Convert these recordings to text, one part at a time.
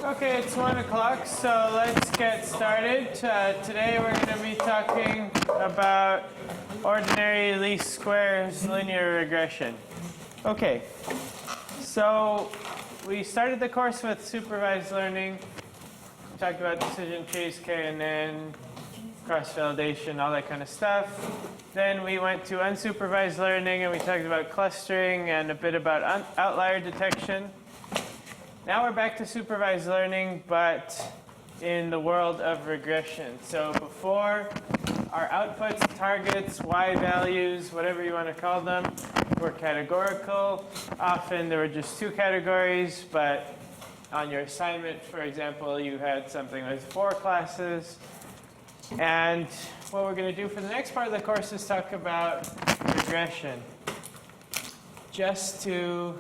Okay, it's 1 o'clock, so let's get started. Today we're going to be talking about ordinary least squares linear regression. Okay, so we started the course with supervised learning. We talked about decision trees, KNN, cross-validation, all that kind of stuff. Then we went to unsupervised learning and we talked about clustering and a bit about outlier detection. Now we're back to supervised learning, but in the world of regression. So before, our outputs, targets, y-values, whatever you want to call them, were categorical. Often there were just two categories, but on your assignment, for example, you had something with 4 classes. And what we're going to do for the next part of the course is talk about regression. Just to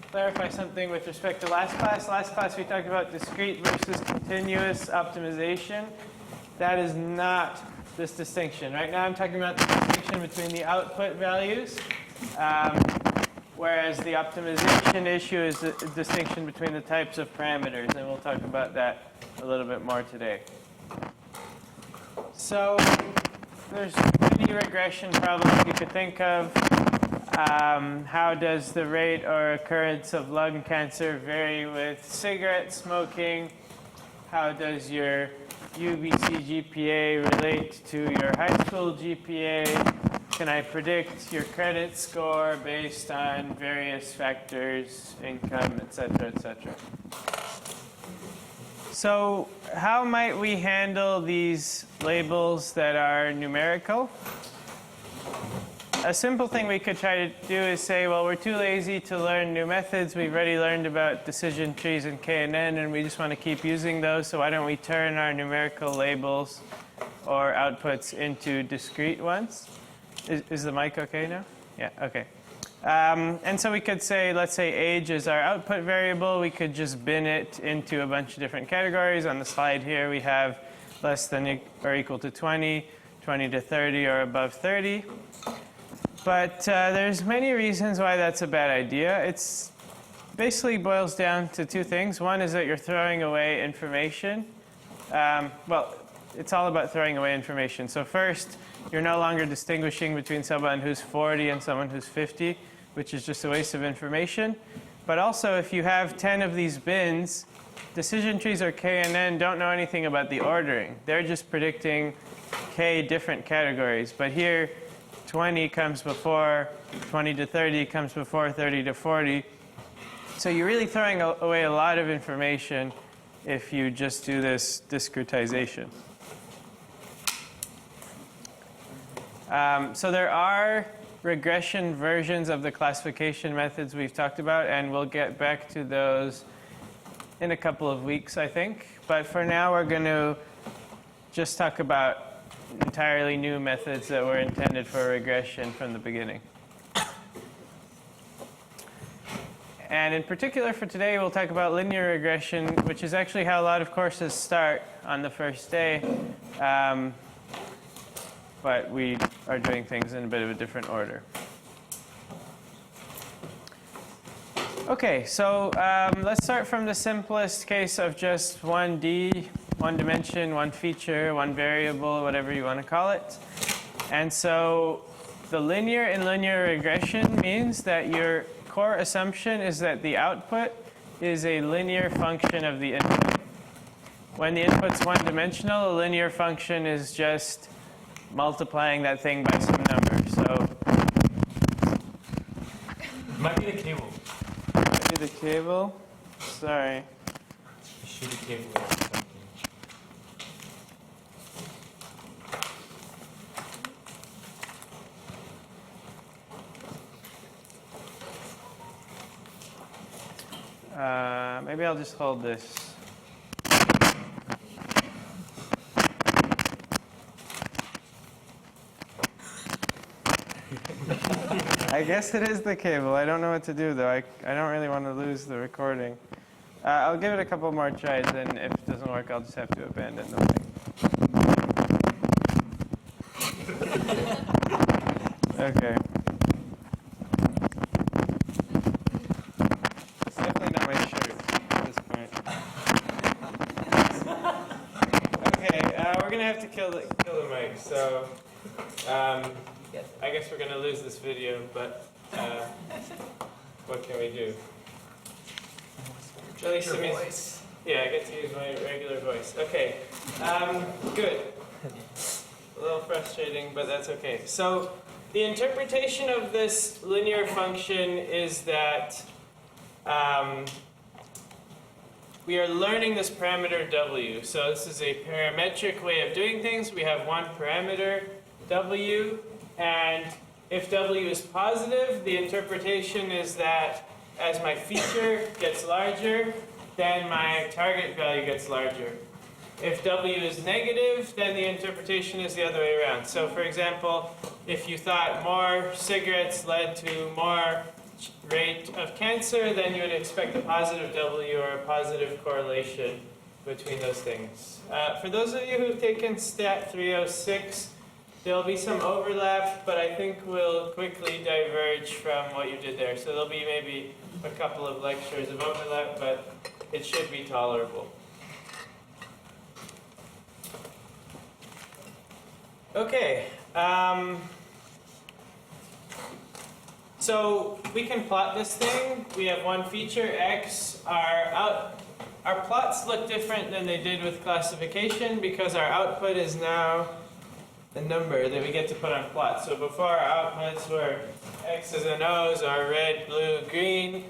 clarify something with respect to last class. Last class we talked about discrete versus continuous optimization. That is not this distinction. Right now I'm talking about the distinction between the output values, whereas the optimization issue is a distinction between the types of parameters, and we'll talk about that a little bit more today. So there's many regression problems you could think of. How does the rate or occurrence of lung cancer vary with cigarette smoking? How does your UBC GPA relate to your high school GPA? Can I predict your credit score based on various factors, income, etc., etc.? So how might we handle these labels that are numerical? A simple thing we could try to do is say, well, we're too lazy to learn new methods. We've already learned about decision trees and KNN, and we just want to keep using those. So why don't we turn our numerical labels or outputs into discrete ones? Is the mic okay now? Yeah, okay. And so we could say, let's say age is our output variable. We could just bin it into a bunch of different categories. On the slide here, we have less than or equal to 20, 20 to 30, or above 30. But there's many reasons why that's a bad idea. It's basically boils down to two things. One is that you're throwing away information. Well, it's all about throwing away information. So first, you're no longer distinguishing between someone who's 40 and someone who's 50, which is just a waste of information. But also, if you have 10 of these bins, decision trees or KNN don't know anything about the ordering. They're just predicting K different categories. But here, 20 comes before 20 to 30 comes before 30 to 40. So you're really throwing away a lot of information if you just do this discretization. So there are regression versions of the classification methods we've talked about, and we'll get back to those in a couple of weeks, I think. But for now, we're going to just talk about entirely new methods that were intended for regression from the beginning. And in particular for today, we'll talk about linear regression, which is actually how a lot of courses start on the first day. But we are doing things in a bit of a different order. Okay, so let's start from the simplest case of just 1D, one dimension, one feature, one variable, whatever you want to call it. And so the linear in linear regression means that your core assumption is that the output is a linear function of the input. When the input's one-dimensional, a linear function is just multiplying that thing by some number. So it might be the cable. Might be the cable. Sorry. Shoot the cable or something. Maybe I'll just hold this. I guess it is the cable. I don't know what to do, though. I don't really want to lose the recording. I'll give it a couple more tries, and if it doesn't work, I'll just have to abandon the thing. Okay. have to kill the mic, so I guess we're gonna lose this video, but what can we do? At least it means, yeah, I get to use my regular voice. Okay, good. A little frustrating, but that's okay. So the interpretation of this linear function is that we are learning this parameter w. So this is a parametric way of doing things. We have one parameter, w, and if w is positive, the interpretation is that as my feature gets larger, then my target value gets larger. If w is negative, then the interpretation is the other way around. So for example, if you thought more cigarettes led to more rate of cancer, then you would expect a positive w or a positive correlation between those things. For those of you who've taken Stat 306, there'll be some overlap, but I think we'll quickly diverge from what you did there. So there'll be maybe a couple of lectures of overlap, but it should be tolerable. Okay, so we can plot this thing. We have one feature, x. Our plots look different than they did with classification because our output is now the number that we get to put on plots. So before our outputs were x's and o's, or red, blue, green.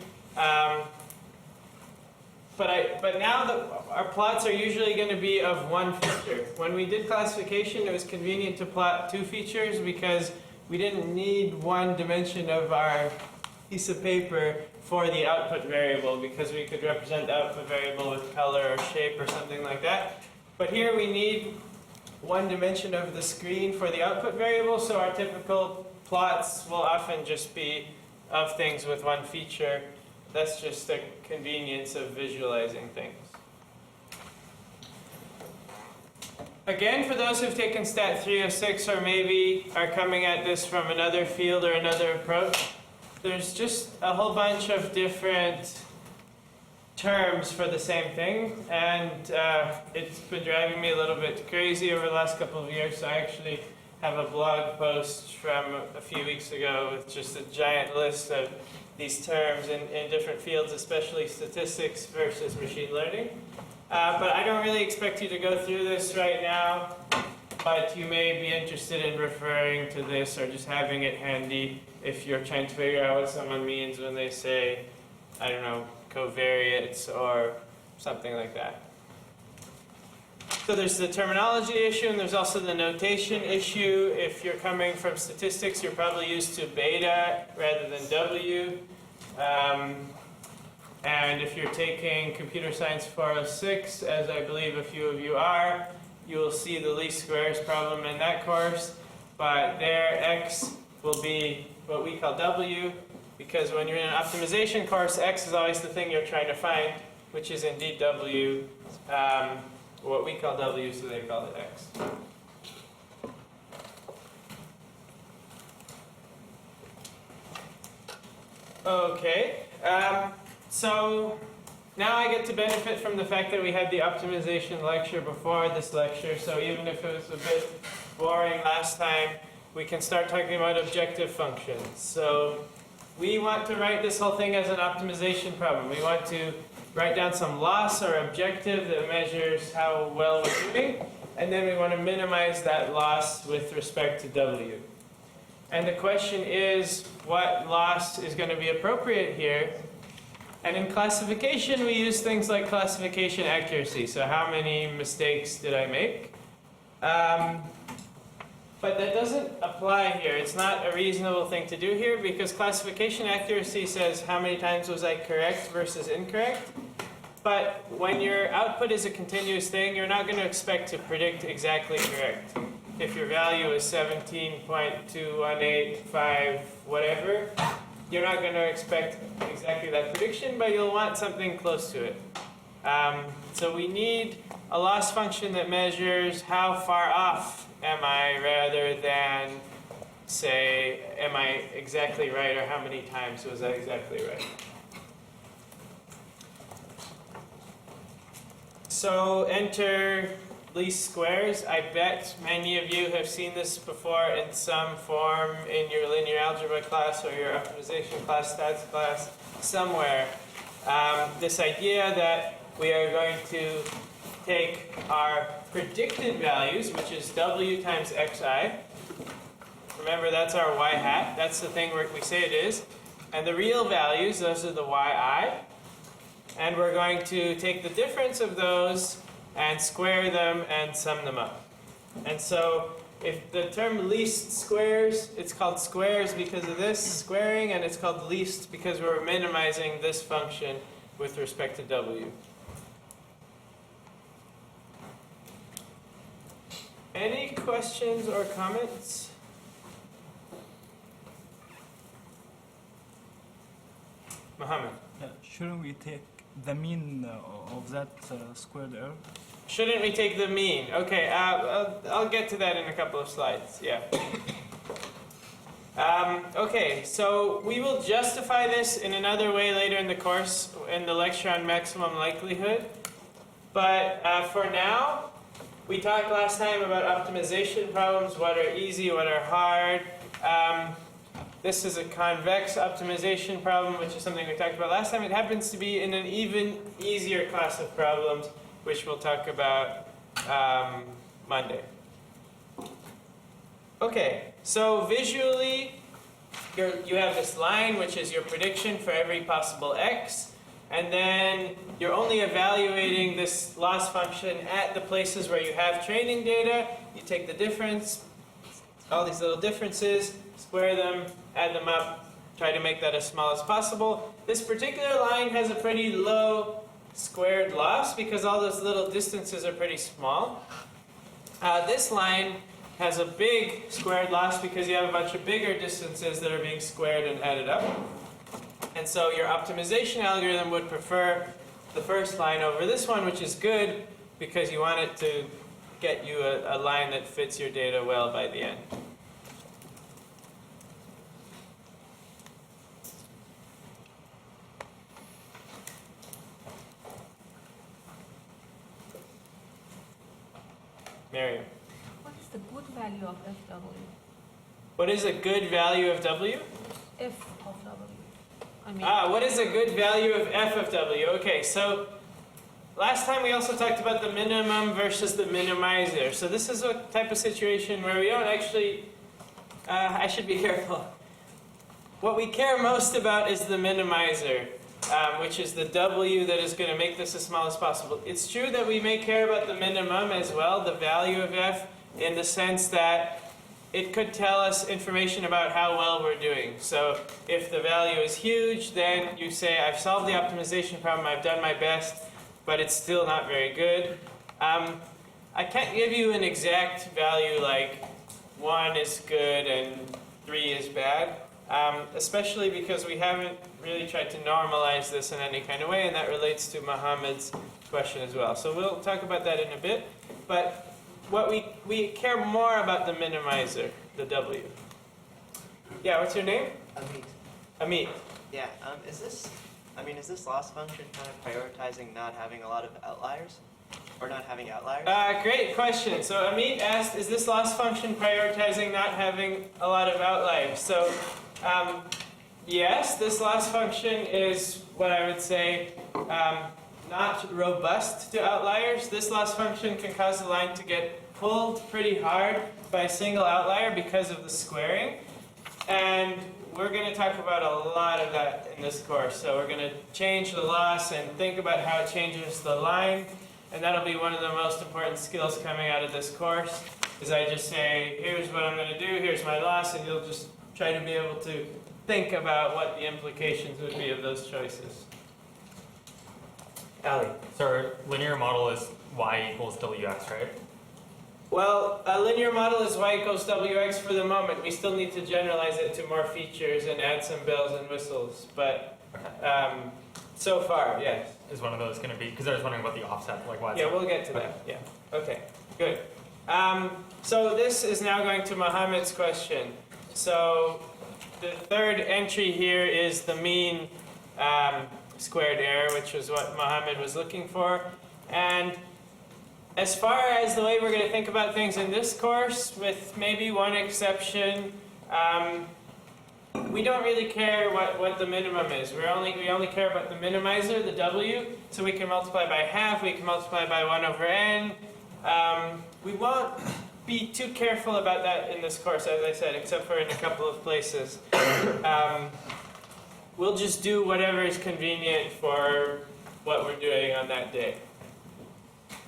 But now our plots are usually going to be of one feature. When we did classification, it was convenient to plot two features because we didn't need one dimension of our piece of paper for the output variable, because we could represent the output variable with color or shape or something like that. But here we need one dimension of the screen for the output variable, so our typical plots will often just be of things with one feature. That's just the convenience of visualizing things. Again, for those who've taken Stat 306 or maybe are coming at this from another field or another approach, there's just a whole bunch of different terms for the same thing, and it's been driving me a little bit crazy over the last couple of years. So I actually have a blog post from a few weeks ago with just a giant list of these terms in different fields, especially statistics versus machine learning. But I don't really expect you to go through this right now, but you may be interested in referring to this or just having it handy if you're trying to figure out what someone means when they say, I don't know, covariates or something like that. So there's the terminology issue, and there's also the notation issue. If you're coming from statistics, you're probably used to beta rather than W. And if you're taking Computer Science 406, as I believe a few of you are, you will see the least squares problem in that course. But there, X will be what we call W, because when you're in an optimization course, X is always the thing you're trying to find, which is indeed W. What we call W, so they call it X. Okay, so now I get to benefit from the fact that we had the optimization lecture before this lecture, so even if it was a bit boring last time, we can start talking about objective functions. So we want to write this whole thing as an optimization problem. We want to write down some loss or objective that measures how well we're doing, and then we want to minimize that loss with respect to W. And the question is, what loss is going to be appropriate here? And in classification, we use things like classification accuracy. So how many mistakes did I make? But that doesn't apply here. It's not a reasonable thing to do here, because classification accuracy says how many times was I correct versus incorrect. But when your output is a continuous thing, you're not going to expect to predict exactly correct. If your value is 17.2185 whatever, you're not going to expect exactly that prediction, but you'll want something close to it. So we need a loss function that measures how far off am I, rather than say, am I exactly right, or how many times was I exactly right. So enter least squares. I bet many of you have seen this before in some form in your linear algebra class or your optimization class, stats class, somewhere. This idea that we are going to take our predicted values, which is w times xi. Remember, that's our y hat. That's the thing we say it is. And the real values, those are the yi. And we're going to take the difference of those and square them and sum them up. And so if the term least squares, it's called squares because of this squaring, and it's called least because we're minimizing this function with respect to w. Any questions or comments? Mohammed. Shouldn't we take the mean of that squared error? Shouldn't we take the mean? Okay, I'll get to that in a couple of slides, yeah. Okay, so we will justify this in another way later in the course, in the lecture on maximum likelihood. But for now, we talked last time about optimization problems, what are easy, what are hard. This is a convex optimization problem, which is something we talked about last time. It happens to be in an even easier class of problems, which we'll talk about Monday. Okay, so visually, you have this line, which is your prediction for every possible x. And then you're only evaluating this loss function at the places where you have training data. You take the difference, all these little differences, square them, add them up, try to make that as small as possible. This particular line has a pretty low squared loss because all those little distances are pretty small. This line has a big squared loss because you have a bunch of bigger distances that are being squared and added up. And so your optimization algorithm would prefer the first line over this one, which is good because you want it to get you a line that fits your data well by the end. Miriam. What is the good value of FW? What is a good value of W? F of W. I mean, What is a good value of f of w? Okay, so last time we also talked about the minimum versus the minimizer. So this is a type of situation where we don't actually, I should be careful. What we care most about is the minimizer, which is the w that is going to make this as small as possible. It's true that we may care about the minimum as well, the value of f, in the sense that it could tell us information about how well we're doing. So if the value is huge, then you say, I've solved the optimization problem, I've done my best, but it's still not very good. I can't give you an exact value like 1 is good and 3 is bad, especially because we haven't really tried to normalize this in any kind of way, and that relates to Mohammed's question as well. So we'll talk about that in a bit. But what we care more about the minimizer, the W. Yeah, what's your name? Amit. Amit. Yeah, is this loss function kind of prioritizing not having a lot of outliers? Or not having outliers? Great question. So Amit asked, is this loss function prioritizing not having a lot of outliers? So yes, this loss function is what I would say not robust to outliers. This loss function can cause the line to get pulled pretty hard by a single outlier because of the squaring. And we're going to talk about a lot of that in this course. So we're going to change the loss and think about how it changes the line. And that'll be one of the most important skills coming out of this course, is I just say, here's what I'm going to do, here's my loss, and you'll just try to be able to think about what the implications would be of those choices. Ali. So our linear model is y equals wx, right? Well, a linear model is y equals wx for the moment. We still need to generalize it to more features and add some bells and whistles. But so far, yes. Is one of those going to be, because I was wondering about the offset, like why it's Yeah, we'll get to that. Yeah. Okay, good. So this is now going to Mohammed's question. So the third entry here is the mean squared error, which was what Mohammed was looking for. And as far as the way we're going to think about things in this course, with maybe one exception, we don't really care what the minimum is. We only care about the minimizer, the W. So we can multiply by half, we can multiply by 1 over n. We won't be too careful about that in this course, as I said, except for in a couple of places. We'll just do whatever is convenient for what we're doing on that day.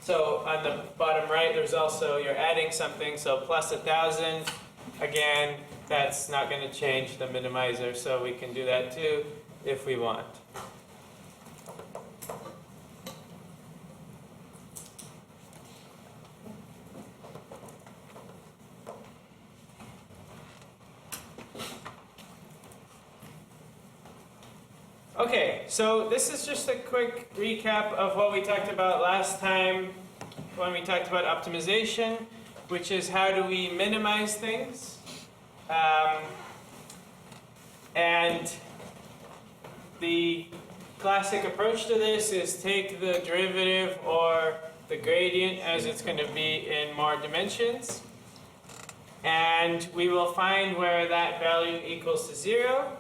So on the bottom right, there's also, you're adding something, so plus 1,000. Again, that's not going to change the minimizer, so we can do that too if we want. Okay, so this is just a quick recap of what we talked about last time when we talked about optimization, which is how do we minimize things. And the classic approach to this is take the derivative or the gradient as it's going to be in more dimensions, and we will find where that value equals to 0,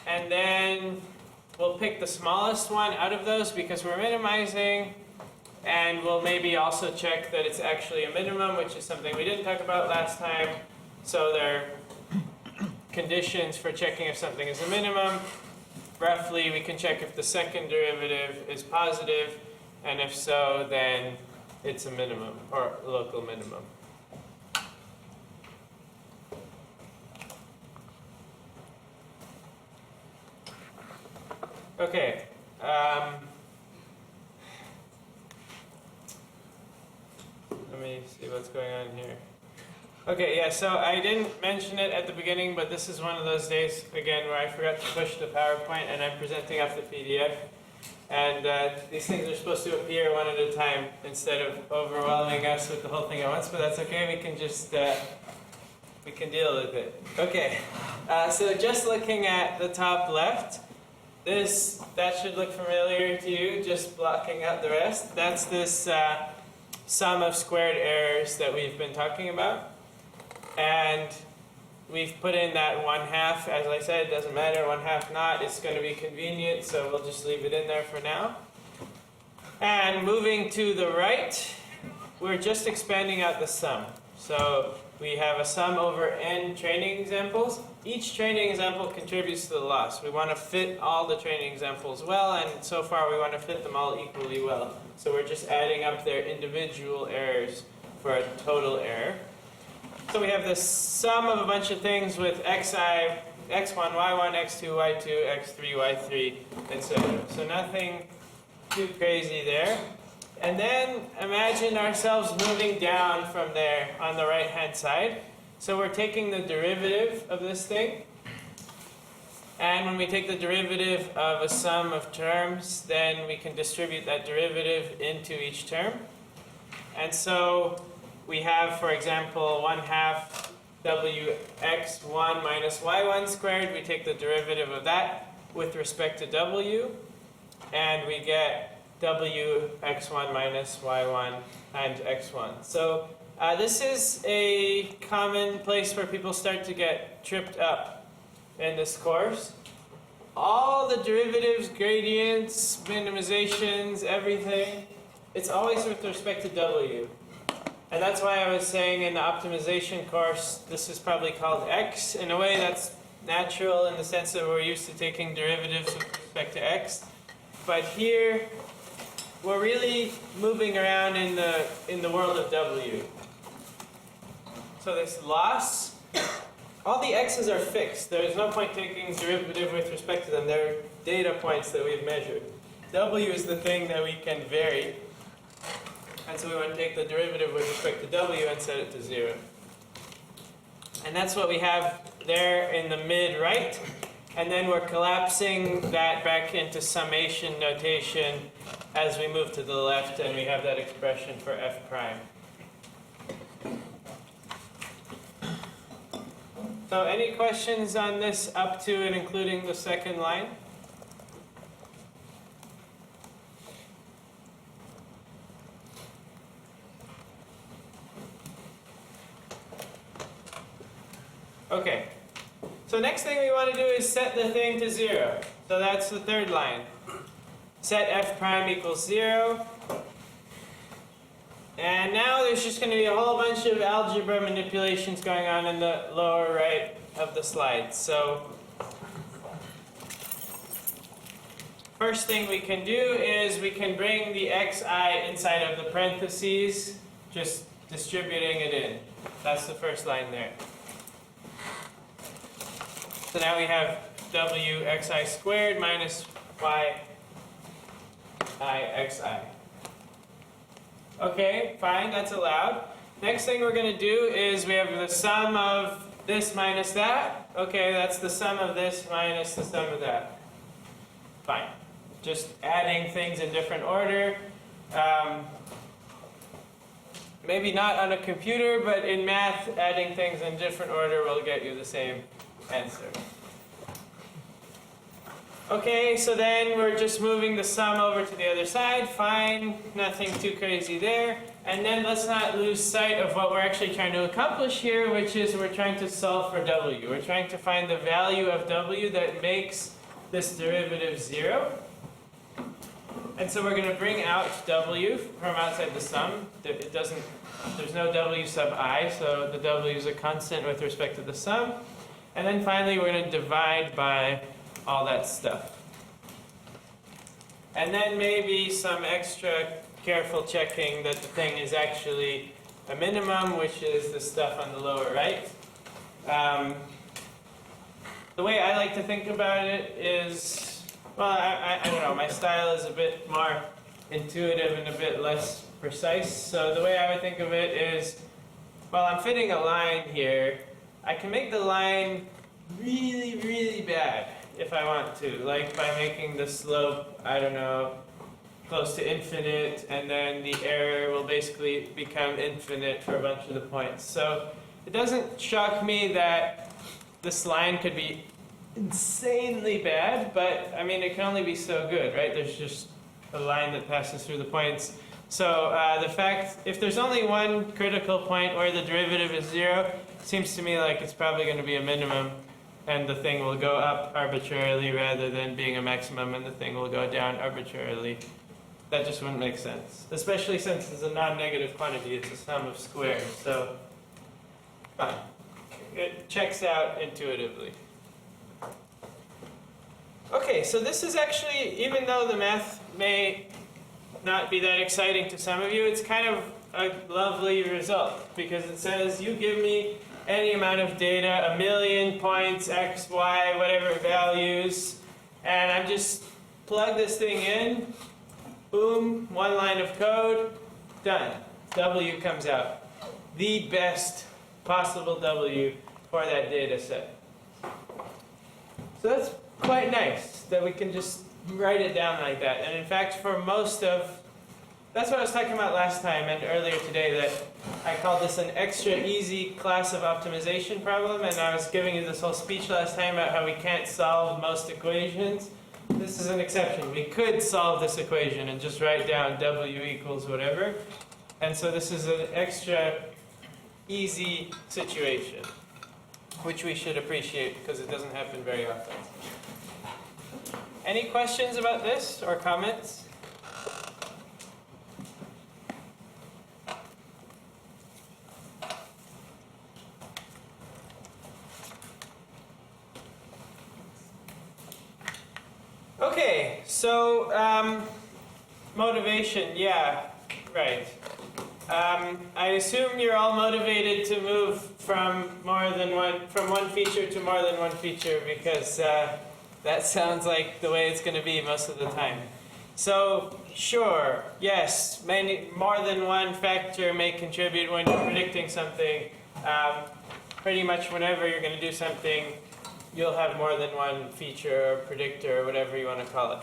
and then we'll pick the smallest one out of those because we're minimizing, and we'll maybe also check that it's actually a minimum, which is something we didn't talk about last time. So there are conditions for checking if something is a minimum. Roughly, we can check if the second derivative is positive, and if so, then it's a minimum, or local minimum. Okay. Let me see what's going on here. Okay, yeah, so I didn't mention it at the beginning, but this is one of those days, again, where I forgot to push the PowerPoint, and I'm presenting off the PDF. And these things are supposed to appear one at a time instead of overwhelming us with the whole thing at once, but that's okay, we can just, we can deal with it. Okay, so just looking at the top left, that should look familiar to you, just blocking out the rest. That's this sum of squared errors that we've been talking about. And we've put in that 1/2, as I said, it doesn't matter, 1/2 not, it's going to be convenient, so we'll just leave it in there for now. And moving to the right, we're just expanding out the sum. So we have a sum over n training examples. Each training example contributes to the loss. We want to fit all the training examples well, and so far we want to fit them all equally well. So we're just adding up their individual errors for a total error. So we have this sum of a bunch of things with xi, x1, y1, x2, y2, x3, y3, etc. So nothing too crazy there. And then imagine ourselves moving down from there on the right-hand side. So we're taking the derivative of this thing. And when we take the derivative of a sum of terms, then we can distribute that derivative into each term. And so we have, for example, 1/2 wx1 minus y1 squared. We take the derivative of that with respect to w, and we get w x1 minus y1 times x1. So this is a common place where people start to get tripped up in this course. All the derivatives, gradients, minimizations, everything, it's always with respect to w. And that's why I was saying in the optimization course, this is probably called x. In a way, that's natural in the sense that we're used to taking derivatives with respect to x. But here, we're really moving around in the world of w. So this loss, all the x's are fixed. There's no point taking derivative with respect to them. They're data points that we've measured. W is the thing that we can vary. And so we want to take the derivative with respect to w and set it to 0. And that's what we have there in the mid-right. And then we're collapsing that back into summation notation as we move to the left, and we have that expression for f prime. So any questions on this up to and including the second line? Okay. So next thing we want to do is set the thing to 0. So that's the third line. Set f prime equals 0. And now there's just going to be a whole bunch of algebra manipulations going on in the lower right of the slide. So first thing we can do is we can bring the xi inside of the parentheses, just distributing it in. That's the first line there. So now we have wxi squared minus yixi. Okay, fine, that's allowed. Next thing we're going to do is we have the sum of this minus that. Okay, that's the sum of this minus the sum of that. Fine. Just adding things in different order. Maybe not on a computer, but in math, adding things in different order will get you the same answer. Okay, so then we're just moving the sum over to the other side. Fine, nothing too crazy there. And then let's not lose sight of what we're actually trying to accomplish here, which is we're trying to solve for w. We're trying to find the value of w that makes this derivative 0. And so we're going to bring out w from outside the sum. There's no w sub I, so the w is a constant with respect to the sum. And then finally we're going to divide by all that stuff. And then maybe some extra careful checking that the thing is actually a minimum, which is the stuff on the lower right. The way I like to think about it is, well, I don't know, my style is a bit more intuitive and a bit less precise. So the way I would think of it is, well, I'm fitting a line here. I can make the line really, really bad if I want to, like by making the slope, I don't know, close to infinite, and then the error will basically become infinite for a bunch of the points. So it doesn't shock me that this line could be insanely bad, but I mean, it can only be so good, right? There's just a line that passes through the points. So the fact, if there's only one critical point where the derivative is 0, it seems to me like it's probably going to be a minimum, and the thing will go up arbitrarily rather than being a maximum, and the thing will go down arbitrarily. That just wouldn't make sense, especially since it's a non-negative quantity. It's a sum of squares, so fine. It checks out intuitively. Okay, so this is actually, even though the math may not be that exciting to some of you, it's kind of a lovely result, because it says you give me any amount of data, 1,000,000 points, x, y, whatever values, and I'm just plug this thing in, boom, one line of code, done. W comes out. The best possible W for that data set. So that's quite nice that we can just write it down like that. And in fact, for most of, that's what I was talking about last time and earlier today, that I called this an extra easy class of optimization problem, and I was giving you this whole speech last time about how we can't solve most equations. This is an exception. We could solve this equation and just write down W equals whatever. And so this is an extra easy situation, which we should appreciate because it doesn't happen very often. Any questions about this or comments? Okay, so motivation, yeah, right. I assume you're all motivated to move from one feature to more than one feature, because that sounds like the way it's going to be most of the time. So sure, yes, more than one factor may contribute when you're predicting something. Pretty much whenever you're going to do something, you'll have more than one feature or predictor or whatever you want to call it.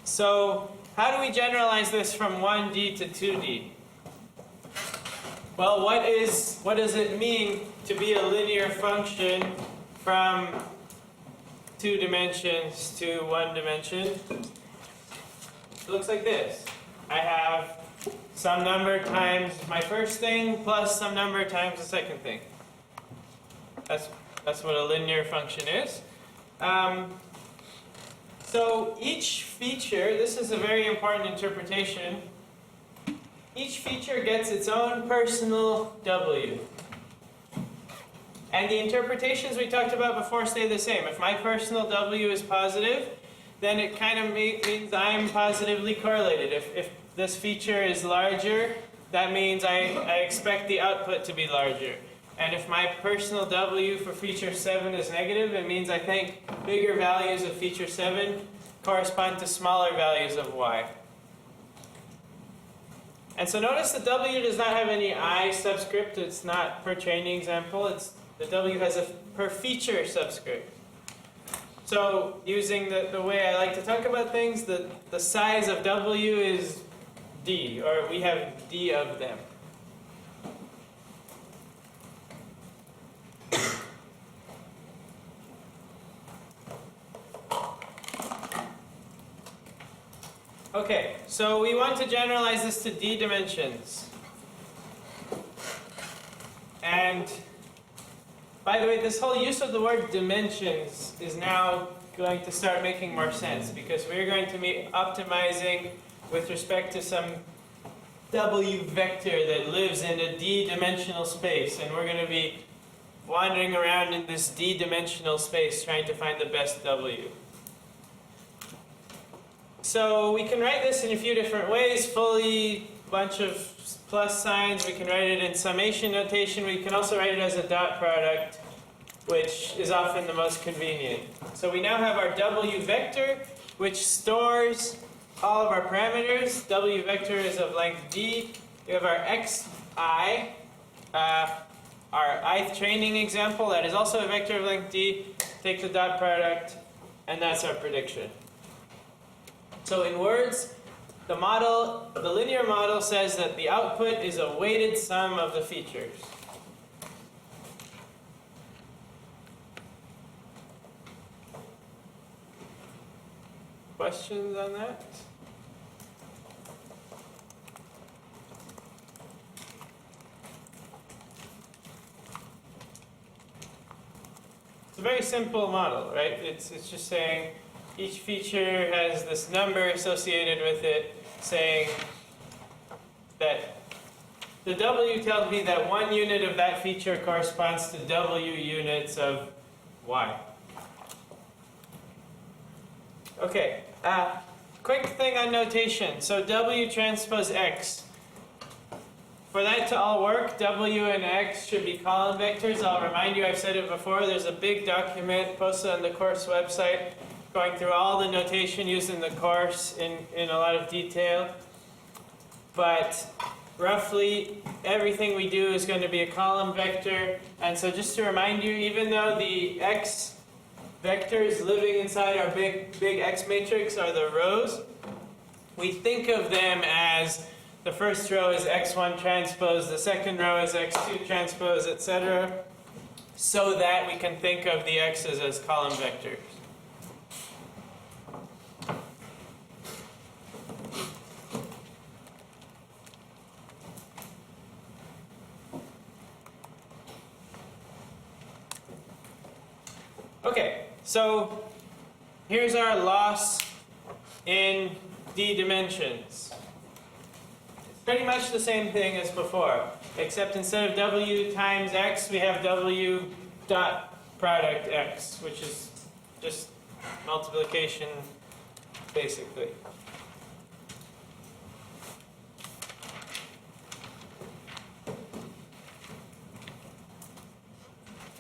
So how do we generalize this from 1D to 2D? Well, what does it mean to be a linear function from 2 dimensions to 1 dimension? It looks like this. I have some number times my first thing plus some number times the second thing. That's That's what a linear function is. So each feature, this is a very important interpretation, each feature gets its own personal w. And the interpretations we talked about before stay the same. If my personal w is positive, then it kind of means I'm positively correlated. If this feature is larger, that means I expect the output to be larger. And if my personal w for feature 7 is negative, it means I think bigger values of feature 7 correspond to smaller values of y. And so notice the w does not have any I subscript. It's not per training example. The w has a per feature subscript. So using the way I like to talk about things, the size of w is d, or we have d of them. Okay, so we want to generalize this to d dimensions. And by the way, this whole use of the word dimensions is now going to start making more sense, because we're going to be optimizing with respect to some w vector that lives in a d-dimensional space, and we're going to be wandering around in this d-dimensional space trying to find the best w. So we can write this in a few different ways, fully, bunch of plus signs. We can write it in summation notation. We can also write it as a dot product, which is often the most convenient. So we now have our w vector, which stores all of our parameters. W vector is of length d. We have our xi, our ith training example, that is also a vector of length d. Take the dot product, and that's our prediction. So in words, the linear model says that the output is a weighted sum of the features. Questions on that? It's a very simple model, right? It's just saying each feature has this number associated with it, saying that the w tells me that 1 unit of that feature corresponds to w units of y. Okay, quick thing on notation. So w transpose x. For that to all work, w and x should be column vectors. I'll remind you, I've said it before, there's a big document posted on the course website going through all the notation used in the course in a lot of detail. But roughly, everything we do is going to be a column vector. And so just to remind you, even though the x vectors living inside our big X matrix are the rows, we think of them as the first row is x1 transpose, the second row is x2 transpose, etc., so that we can think of the x's as column vectors. Okay, so here's our loss in d dimensions. It's pretty much the same thing as before, except instead of w times x, we have w dot product x, which is just multiplication, basically.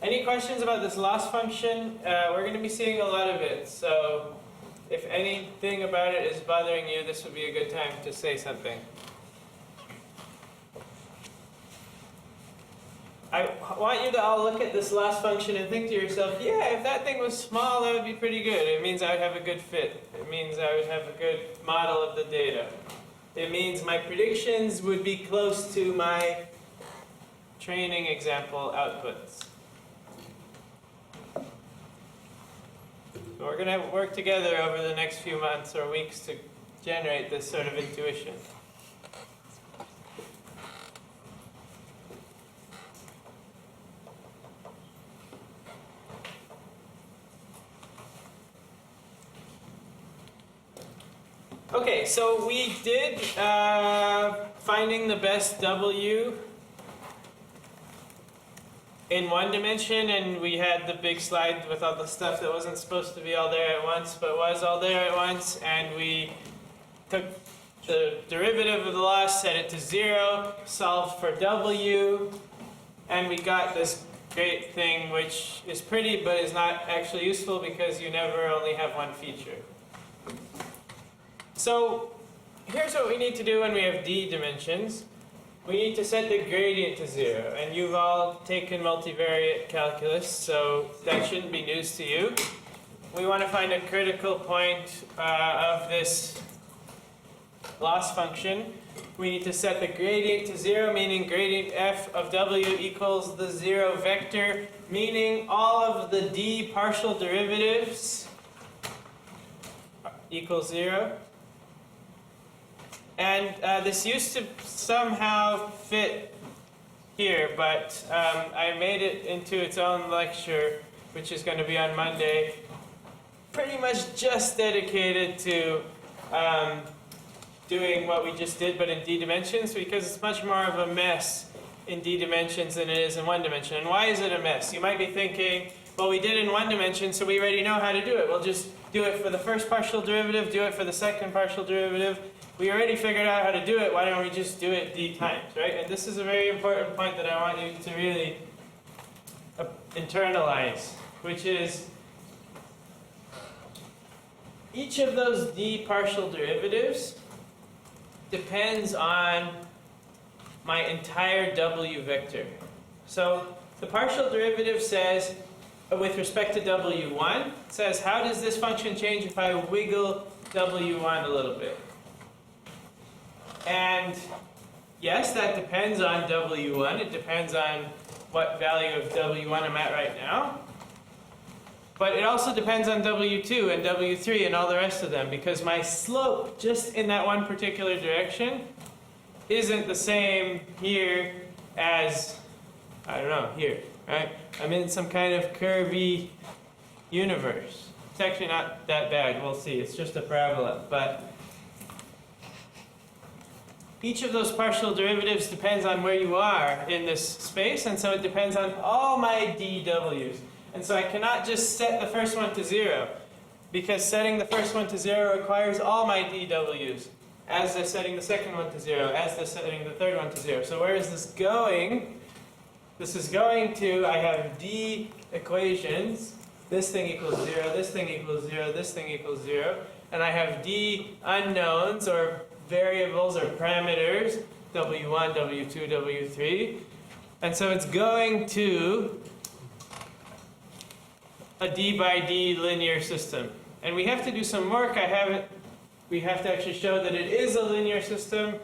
Any questions about this loss function? We're going to be seeing a lot of it, so if anything about it is bothering you, this would be a good time to say something. I want you to all look at this loss function and think to yourself, yeah, if that thing was small, that would be pretty good. It means I would have a good fit. It means I would have a good model of the data. It means my predictions would be close to my training example outputs. So we're going to work together over the next few months or weeks to generate this sort of intuition. Okay, so we did finding the best W in one dimension, and we had the big slide with all the stuff that wasn't supposed to be all there at once, but was all there at once, and we took the derivative of the loss, set it to 0, solved for W, and we got this great thing which is pretty but is not actually useful because you never only have one feature. So here's what we need to do when we have d dimensions. We need to set the gradient to 0, and you've all taken multivariate calculus, so that shouldn't be news to you. We want to find a critical point of this loss function. We need to set the gradient to 0, meaning gradient f of w equals the 0 vector, meaning all of the d partial derivatives equals 0. And this used to somehow fit here, but I made it into its own lecture, which is going to be on Monday, pretty much just dedicated to doing what we just did, but in d dimensions, because it's much more of a mess in d dimensions than it is in one dimension. And why is it a mess? You might be thinking, well, we did in one dimension, so we already know how to do it. We'll just do it for the first partial derivative, do it for the second partial derivative. We already figured out how to do it, why don't we just do it d times, right? And this is a very important point that I want you to really internalize, which is each of those d partial derivatives depends on my entire w vector. So the partial derivative says, with respect to w1, it says, how does this function change if I wiggle w1 a little bit? And yes, that depends on w1. It depends on what value of w1 I'm at right now. But it also depends on w2 and w3 and all the rest of them, because my slope just in that one particular direction isn't the same here as, I don't know, here, right? I'm in some kind of curvy universe. It's actually not that bad, we'll see. It's just a parabola. But each of those partial derivatives depends on where you are in this space, and so it depends on all my dw's. And so I cannot just set the first one to 0, because setting the first one to 0 requires all my dw's, as they're setting the second one to 0, as they're setting the third one to 0. So where is this going? This is going to, I have d equations, this thing equals 0, this thing equals 0, this thing equals 0, and I have d unknowns, or variables, or parameters, w1, w2, w3, and so it's going to a d by d linear system. And we have to do some work. We have to actually show that it is a linear system.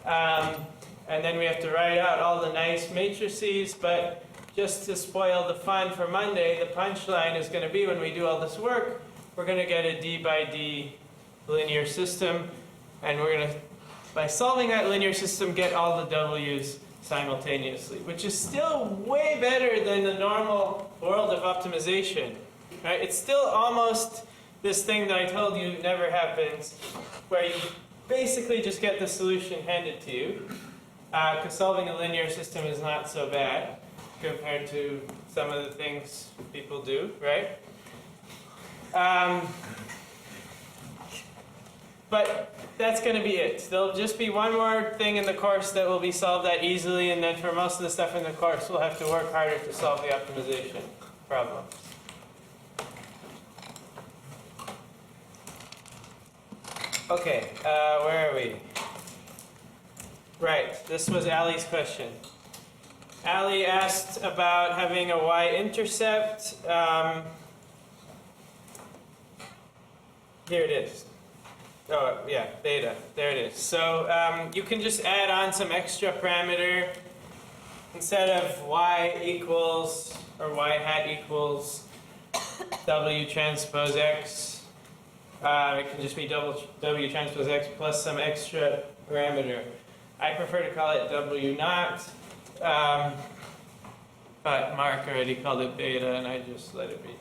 And then we have to write out all the nice matrices. But just to spoil the fun for Monday, the punchline is going to be, when we do all this work, we're going to get a d by d linear system. And we're going to, by solving that linear system, get all the w's simultaneously, which is still way better than the normal world of optimization. Right? It's still almost this thing that I told you never happens, where you basically just get the solution handed to you, because solving a linear system is not so bad compared to some of the things people do, right? But that's going to be it. There'll just be one more thing in the course that will be solved that easily, and then for most of the stuff in the course, we'll have to work harder to solve the optimization problem. Okay, where are we? Right, this was Ali's question. Ali asked about having a y-intercept. Here it is. Oh, yeah, beta. There it is. So you can just add on some extra parameter. Instead of y equals, or y hat equals w transpose x, it can just be w transpose x plus some extra parameter. I prefer to call it w naught, but Mark already called it beta, and I just let it be.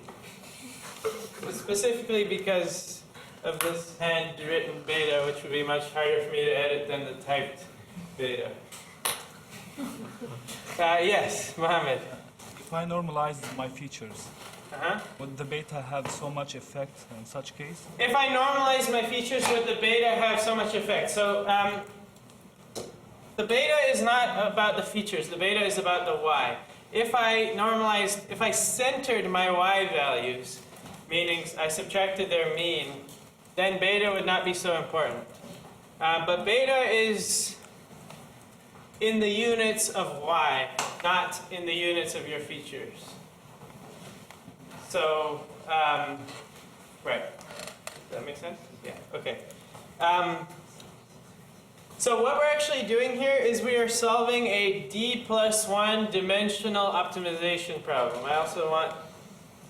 Specifically because of this handwritten beta, which would be much harder for me to edit than the typed beta. Yes, Mohammed. If I normalize my features, Uh-huh. would the beta have so much effect in such case? If I normalize my features, would the beta have so much effect? So the beta is not about the features. The beta is about the y. If I centered my y values, meaning I subtracted their mean, then beta would not be so important. But beta is in the units of y, not in the units of your features. So, right. Does that make sense? Yeah, okay. So what we're actually doing here is we are solving a d+1 dimensional optimization problem. I also want,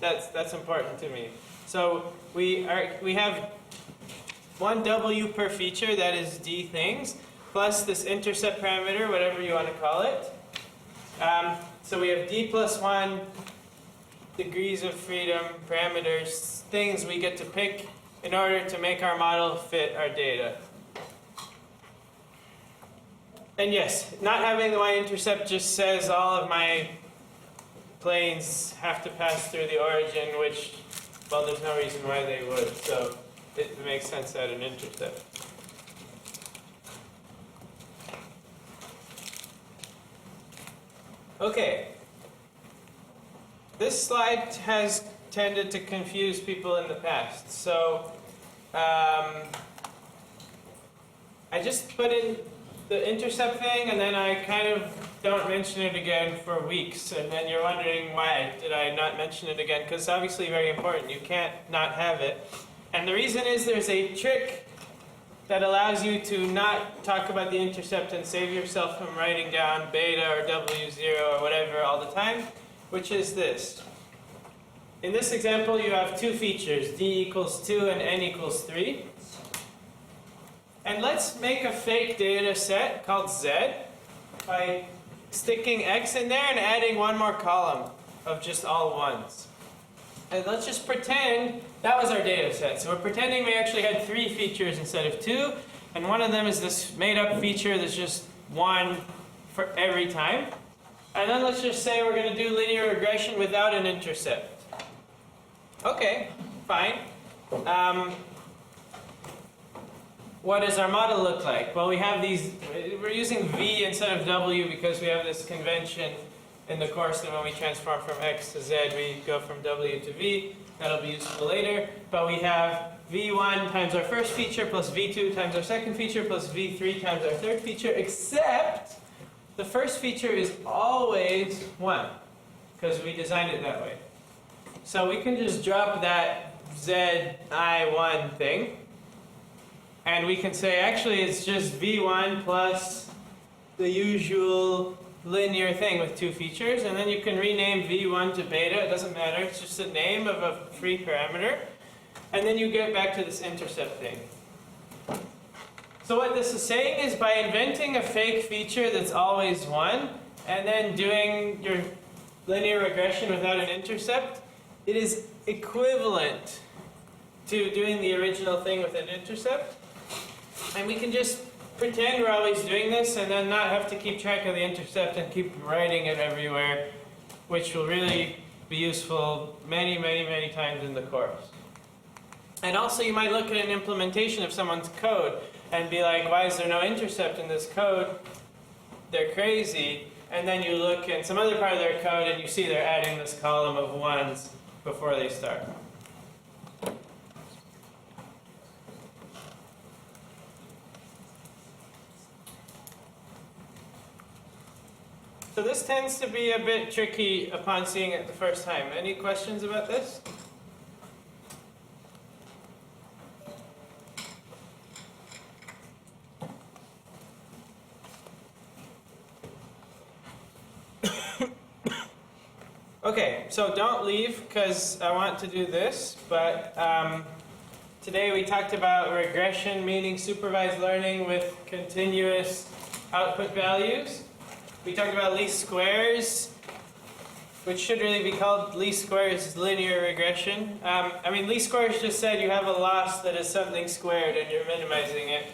that's important to me. So we have one w per feature, that is d things, plus this intercept parameter, whatever you want to call it. So we have d+1 degrees of freedom, parameters, things we get to pick in order to make our model fit our data. And yes, not having the y-intercept just says all of my planes have to pass through the origin, which, well, there's no reason why they would. So it makes sense to add an intercept. Okay. This slide has tended to confuse people in the past. So I just put in the intercept thing, and then I kind of don't mention it again for weeks. And then you're wondering, why did I not mention it again? Because it's obviously very important. You can't not have it. And the reason is there's a trick that allows you to not talk about the intercept and save yourself from writing down beta or W0 or whatever all the time, which is this. In this example, you have two features, d = 2 and n = 3. And let's make a fake data set called z by sticking x in there and adding one more column of just all ones. And let's just pretend that was our data set. So we're pretending we actually had 3 features instead of 2, and one of them is this made-up feature that's just 1 for every time. And then let's just say we're going to do linear regression without an intercept. Okay, fine. What does our model look like? Well, we have these, we're using v instead of w because we have this convention in the course that when we transform from x to z, we go from w to v. That'll be useful later. But we have v1 times our first feature plus v2 times our second feature plus v3 times our third feature, except the first feature is always 1 because we designed it that way. So we can just drop that zi1 thing, and we can say actually it's just v1 plus the usual linear thing with 2 features, and then you can rename v1 to beta. It doesn't matter, it's just the name of a free parameter, and then you get back to this intercept thing. So what this is saying is by inventing a fake feature that's always 1 and then doing your linear regression without an intercept, it is equivalent to doing the original thing with an intercept. And we can just pretend we're always doing this and then not have to keep track of the intercept and keep writing it everywhere, which will really be useful many, many, many times in the course. And also you might look at an implementation of someone's code and be like, why is there no intercept in this code? They're crazy. And then you look in some other part of their code and you see they're adding this column of 1s before they start. So this tends to be a bit tricky upon seeing it the first time. Any questions about this? Okay, so don't leave because I want to do this, but today we talked about regression, meaning supervised learning with continuous output values. We talked about least squares, which should really be called least squares linear regression. I mean, least squares just said you have a loss that is something squared and you're minimizing it.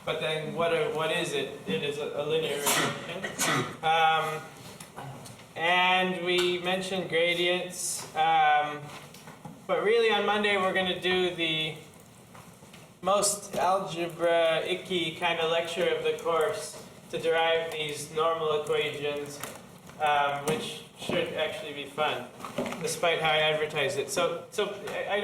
But then what is it? It is a linear regression. And we mentioned gradients. But really on Monday we're going to do the most algebra-icky kind of lecture of the course to derive these normal equations, which should actually be fun, despite how I advertise it. So I'd